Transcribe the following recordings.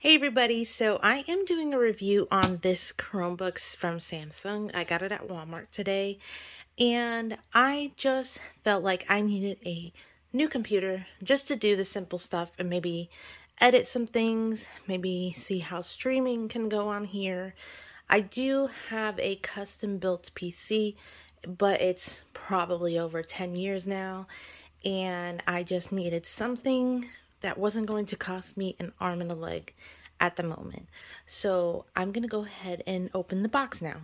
Hey everybody, so I am doing a review on this Chromebook from Samsung. I got it at Walmart today, and I just felt like I needed a new computer just to do the simple stuff and maybe edit some things, maybe see how streaming can go on here. I do have a custom built PC, but it's probably over 10 years now, and I just needed something that wasn't going to cost me an arm and a leg at the moment. So I'm gonna go ahead and open the box now.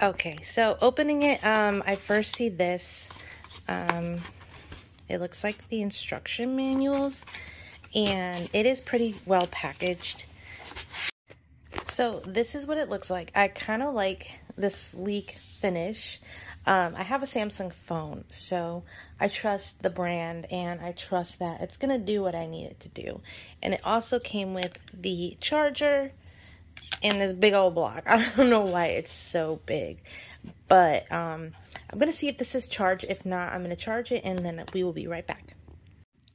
Okay, so opening it, I first see this. It looks like the instruction manuals, and it is pretty well packaged. So this is what it looks like. I kind of like the sleek finish. I have a Samsung phone, so I trust the brand and I trust that it's going to do what I need it to do. And it also came with the charger and this big old block. I don't know why it's so big, but I'm going to see if this is charged. If not, I'm going to charge it and then we will be right back.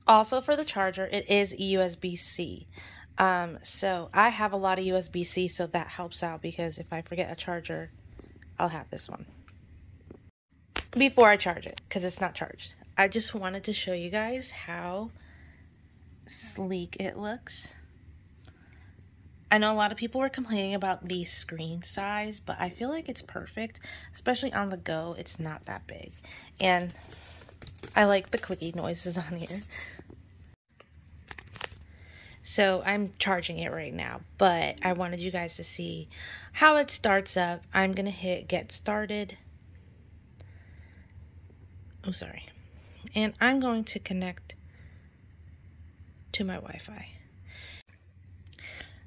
Also for the charger, it is USB-C. So I have a lot of USB-C, so that helps out because if I forget a charger, I'll have this one before I charge it because it's not charged. I just wanted to show you guys how sleek it looks. I know a lot of people were complaining about the screen size, but I feel like it's perfect, especially on the go. It's not that big, and I like the clicky noises on here. So I'm charging it right now, but I wanted you guys to see how it starts up. I'm gonna hit get started. Oh, sorry. And I'm going to connect to my Wi-Fi.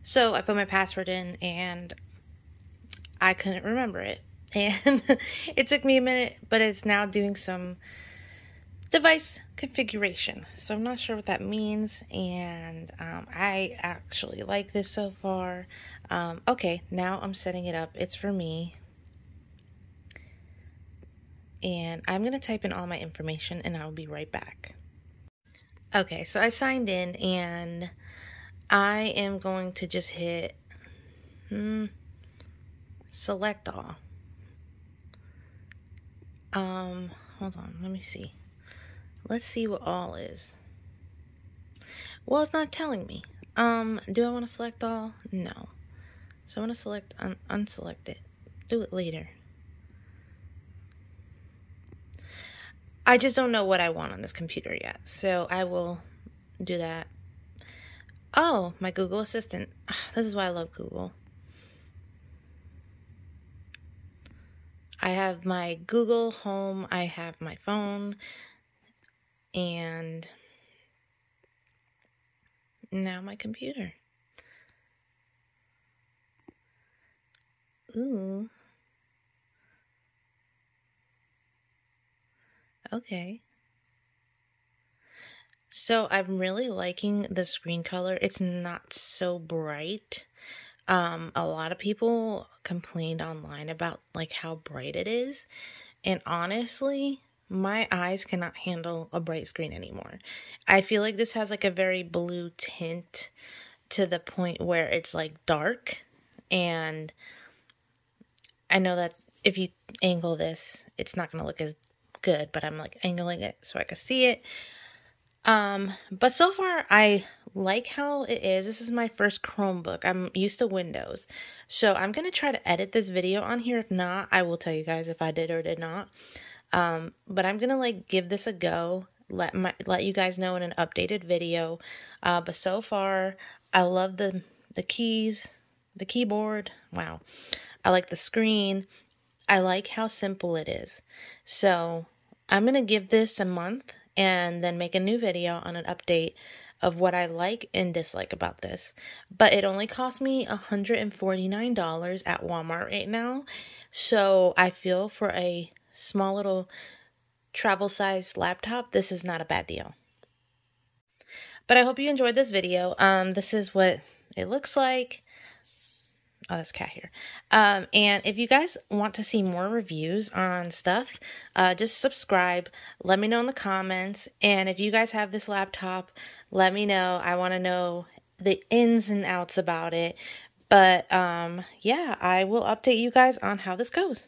So I put my password in and I couldn't remember it. And it took me a minute, but it's now doing some device configuration. So I'm not sure what that means. And I actually like this so far. Okay, now I'm setting it up. It's for me. And I'm going to type in all my information and I'll be right back. Okay, so I signed in and I am going to just hit select all. Hold on, let me see. Let's see what all is. Well, it's not telling me. Do I want to select all? No. So I'm going to select unselect it. Do it later. I just don't know what I want on this computer yet, so I will do that. Oh, my Google Assistant. This is why I love Google. I have my Google Home, I have my phone, and now my computer. Ooh. Okay. So I'm really liking the screen color. It's not so bright. A lot of people complained online about like how bright it is. And honestly, my eyes cannot handle a bright screen anymore. I feel like this has like a very blue tint to the point where it's like dark. And I know that if you angle this, it's not going to look as good, but I'm like angling it so I can see it. But so far I like how it is. This is my first Chromebook. I'm used to Windows. So I'm going to try to edit this video on here. If not, I will tell you guys if I did or did not. But I'm going to like give this a go. Let you guys know in an updated video. But so far I love the keys, the keyboard. Wow. I like the screen. I like how simple it is. So I'm going to give this a month and then make a new video on an update of what I like and dislike about this. But it only cost me $149 at Walmart right now. So I feel for a small little travel size laptop, this is not a bad deal. But I hope you enjoyed this video. This is what it looks like. Oh, that's cat here. And if you guys want to see more reviews on stuff, just subscribe. Let me know in the comments. And if you guys have this laptop, let me know. I want to know the ins and outs about it. But yeah, I will update you guys on how this goes.